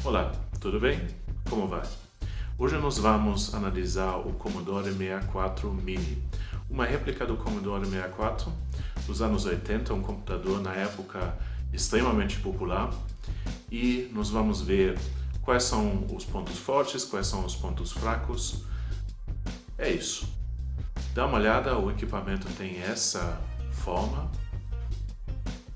Olá, tudo bem? Como vai? Hoje nós vamos analisar o Commodore 64 Mini, uma réplica do Commodore 64 dos anos 80, um computador na época extremamente popular, e nós vamos ver quais são os pontos fortes, quais são os pontos fracos. É isso. Dá uma olhada, o equipamento tem essa forma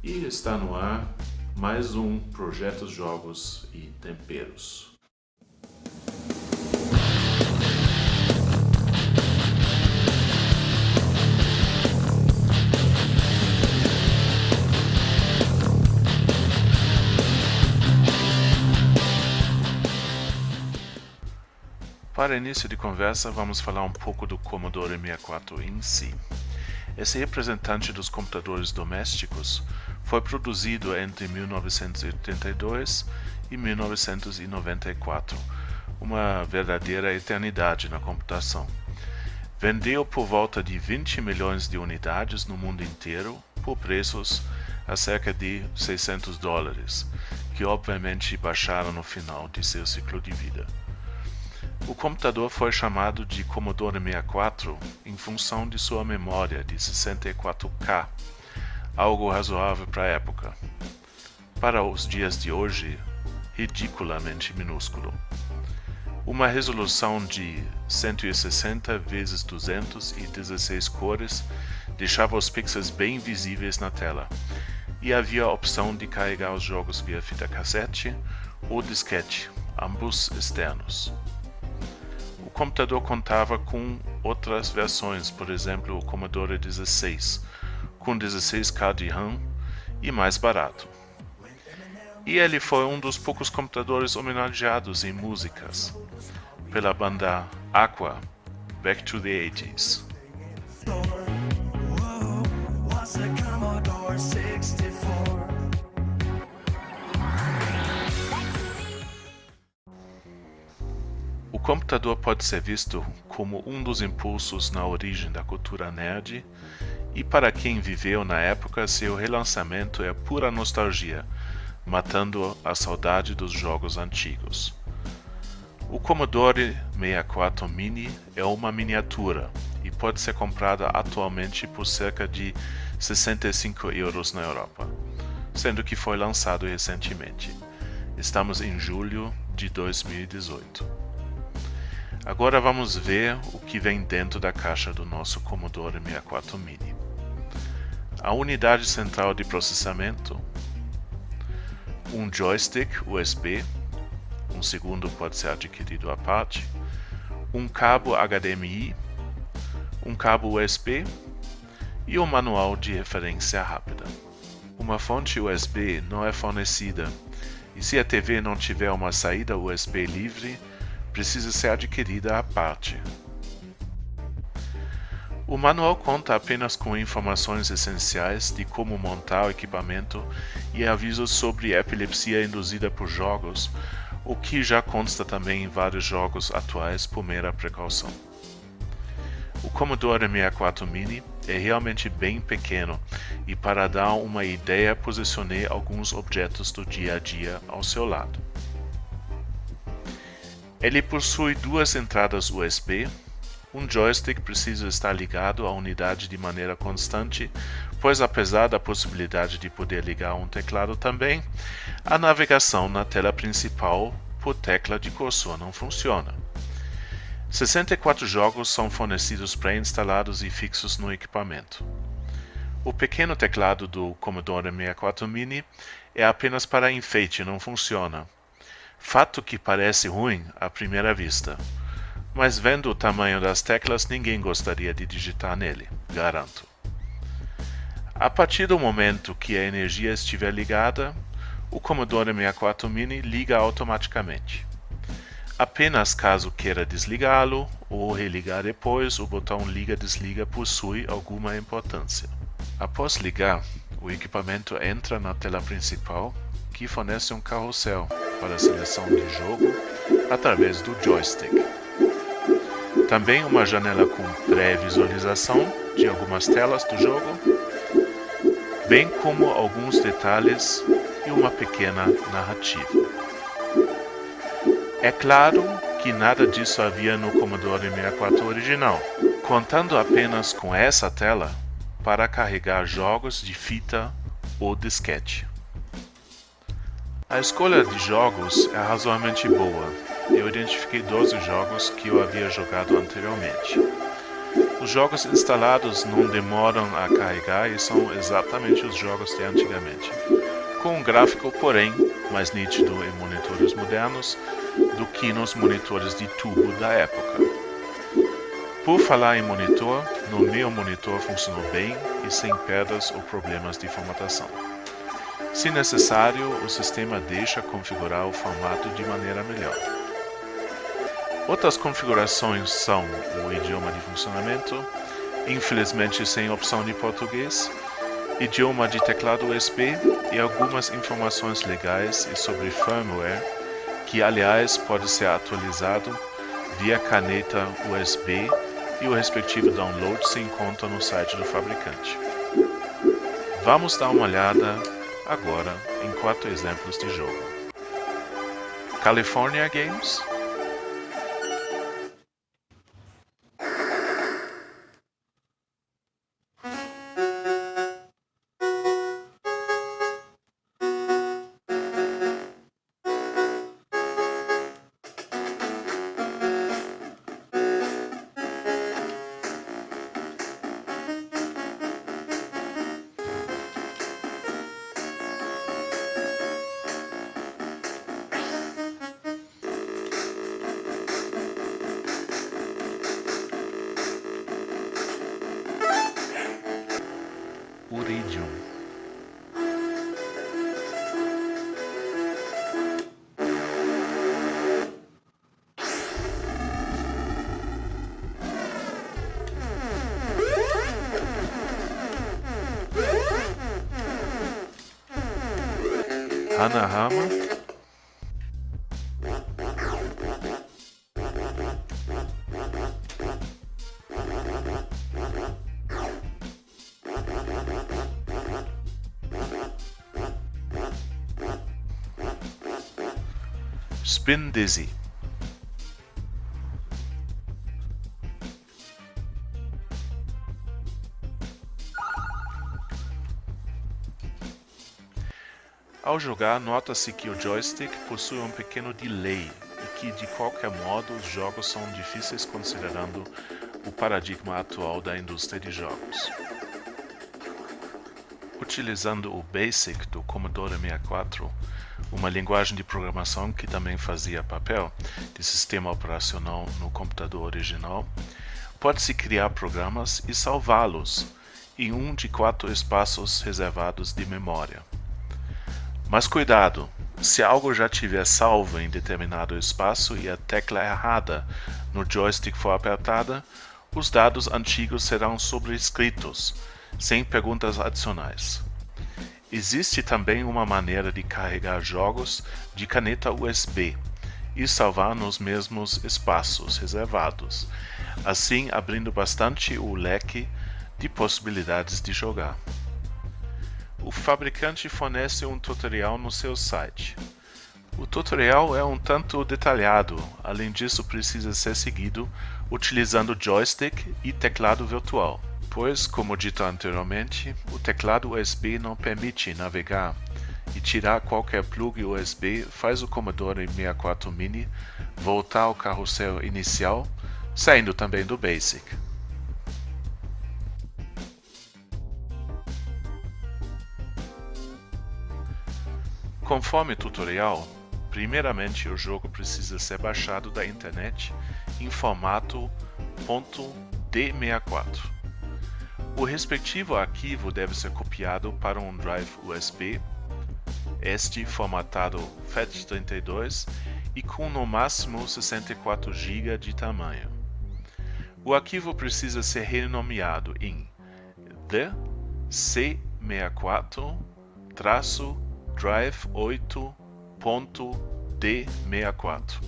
e está no ar mais um Projetos Jogos e Temperos. Para início de conversa, vamos falar um pouco do Commodore 64 em si. Esse representante dos computadores domésticos foi produzido entre 1982 e 1994, uma verdadeira eternidade na computação. Vendeu por volta de 20 milhões de unidades no mundo inteiro por preços a cerca de $600, que obviamente baixaram no final de seu ciclo de vida. O computador foi chamado de Commodore 64 em função de sua memória de 64K, algo razoável para a época. Para os dias de hoje, ridiculamente minúsculo. Uma resolução de 160 × 216 cores deixava os pixels bem visíveis na tela, e havia a opção de carregar os jogos via fita cassete ou disquete, ambos externos. O computador contava com outras versões, por exemplo o Commodore 16, com 16K de RAM e mais barato. E ele foi um dos poucos computadores homenageados em músicas, pela banda Aqua, Back to the 80s. O computador pode ser visto como um dos impulsos na origem da cultura nerd, e para quem viveu na época, seu relançamento é pura nostalgia, matando a saudade dos jogos antigos. O Commodore 64 Mini é uma miniatura e pode ser comprada atualmente por cerca de €65 na Europa, sendo que foi lançado recentemente. Estamos em julho de 2018. Agora vamos ver o que vem dentro da caixa do nosso Commodore 64 Mini. A unidade central de processamento, um joystick USB, um segundo pode ser adquirido à parte, um cabo HDMI, um cabo USB e um manual de referência rápida. Uma fonte USB não é fornecida, e se a TV não tiver uma saída USB livre, precisa ser adquirida à parte. O manual conta apenas com informações essenciais de como montar o equipamento e avisos sobre epilepsia induzida por jogos, o que já consta também em vários jogos atuais por mera precaução. O Commodore 64 Mini é realmente bem pequeno, e para dar uma ideia posicionei alguns objetos do dia a dia ao seu lado. Ele possui duas entradas USB, um joystick precisa estar ligado à unidade de maneira constante, pois apesar da possibilidade de poder ligar um teclado também, a navegação na tela principal por tecla de cursor não funciona. 64 jogos são fornecidos pré-instalados e fixos no equipamento. O pequeno teclado do Commodore 64 Mini é apenas para enfeite e não funciona. Fato que parece ruim à primeira vista, mas vendo o tamanho das teclas ninguém gostaria de digitar nele, garanto. A partir do momento que a energia estiver ligada, o Commodore 64 Mini liga automaticamente. Apenas caso queira desligá-lo ou religar depois, o botão liga-desliga possui alguma importância. Após ligar, o equipamento entra na tela principal, que fornece um carrossel para a seleção de jogo através do joystick. Também uma janela com pré-visualização de algumas telas do jogo, bem como alguns detalhes e uma pequena narrativa. É claro que nada disso havia no Commodore 64 original, contando apenas com essa tela para carregar jogos de fita ou disquete. A escolha de jogos é razoavelmente boa. Eu identifiquei 12 jogos que eu havia jogado anteriormente. Os jogos instalados não demoram a carregar e são exatamente os jogos de antigamente, com um gráfico, porém, mais nítido em monitores modernos do que nos monitores de tubo da época. Por falar em monitor, no meu monitor funcionou bem e sem perdas ou problemas de formatação. Se necessário, o sistema deixa configurar o formato de maneira melhor. Outras configurações são o idioma de funcionamento, infelizmente sem opção de português, idioma de teclado USB e algumas informações legais e sobre firmware, que aliás pode ser atualizado via caneta USB e o respectivo download se encontra no site do fabricante. Vamos dar uma olhada agora em 4 exemplos de jogo. California Games, Uridium, Hanahama, Spin Dizzy, Ao jogar, nota-se que o joystick possui um pequeno delay e que, de qualquer modo, os jogos são difíceis considerando o paradigma atual da indústria de jogos. Utilizando o BASIC do Commodore 64, uma linguagem de programação que também fazia papel de sistema operacional no computador original, pode-se criar programas e salvá-los em um de 4 espaços reservados de memória. Mas cuidado, se algo já tiver salvo em determinado espaço e a tecla errada no joystick for apertada, os dados antigos serão sobrescritos, sem perguntas adicionais. Existe também uma maneira de carregar jogos de caneta USB e salvar nos mesmos espaços reservados, assim abrindo bastante o leque de possibilidades de jogar. O fabricante fornece um tutorial no seu site. O tutorial é um tanto detalhado, além disso precisa ser seguido utilizando joystick e teclado virtual, pois, como dito anteriormente, o teclado USB não permite navegar e tirar qualquer plug USB faz o Commodore 64 Mini voltar ao carrossel inicial, saindo também do BASIC. Conforme o tutorial, primeiramente o jogo precisa ser baixado da internet em formato .d64. O respectivo arquivo deve ser copiado para um drive USB, este formatado FAT32 e com no máximo 64 GB de tamanho. O arquivo precisa ser renomeado em The C64-Drive 8.d64.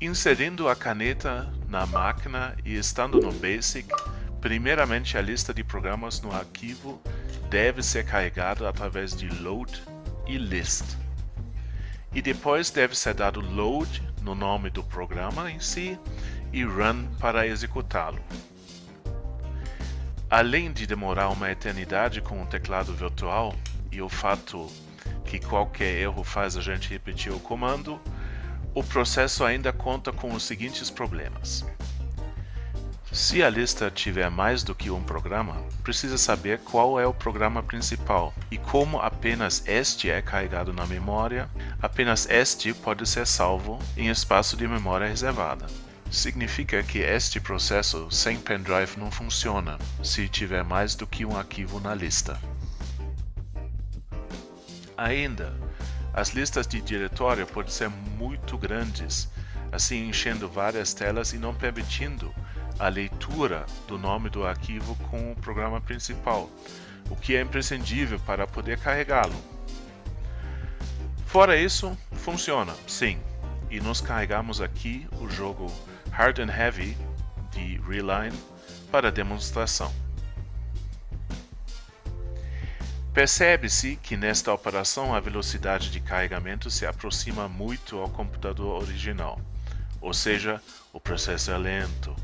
Inserindo a caneta na máquina e estando no BASIC, primeiramente a lista de programas no arquivo deve ser carregada através de Load e List. e depois deve ser dado load no nome do programa em si e run para executá-lo. Além de demorar uma eternidade com um teclado virtual e o fato que qualquer erro faz a gente repetir o comando, o processo ainda conta com os seguintes problemas. Se a lista tiver mais do que um programa, precisa saber qual é o programa principal e como apenas este é carregado na memória, apenas este pode ser salvo em espaço de memória reservada. Significa que este processo sem pendrive não funciona se tiver mais do que um arquivo na lista. Ainda, as listas de diretório podem ser muito grandes, assim enchendo várias telas e não permitindo a leitura do nome do arquivo com o programa principal, o que é imprescindível para poder carregá-lo. Fora isso, funciona, sim, e nós carregamos aqui o jogo Hard and Heavy de Reline para demonstração. Percebe-se que nesta operação a velocidade de carregamento se aproxima muito ao computador original, ou seja, o processo é lento.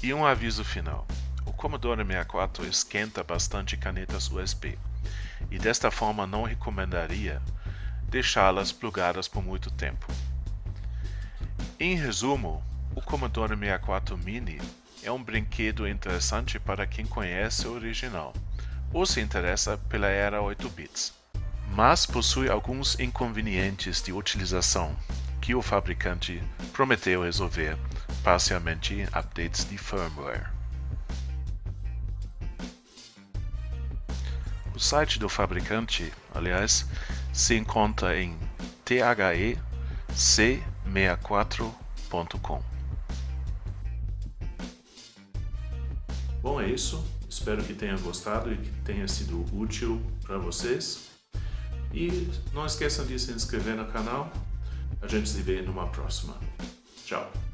E um aviso final. O Commodore 64 esquenta bastante canetas USB, e desta forma não recomendaria deixá-las plugadas por muito tempo. Em resumo, o Commodore 64 Mini é um brinquedo interessante para quem conhece o original, ou se interessa pela era 8 bits, mas possui alguns inconvenientes de utilização que o fabricante prometeu resolver parcialmente em updates de firmware. O site do fabricante, aliás, se encontra em thec64.com. Bom, é isso. Espero que tenham gostado e que tenha sido útil para vocês. E não esqueçam de se inscrever no canal. A gente se vê numa próxima. Tchau!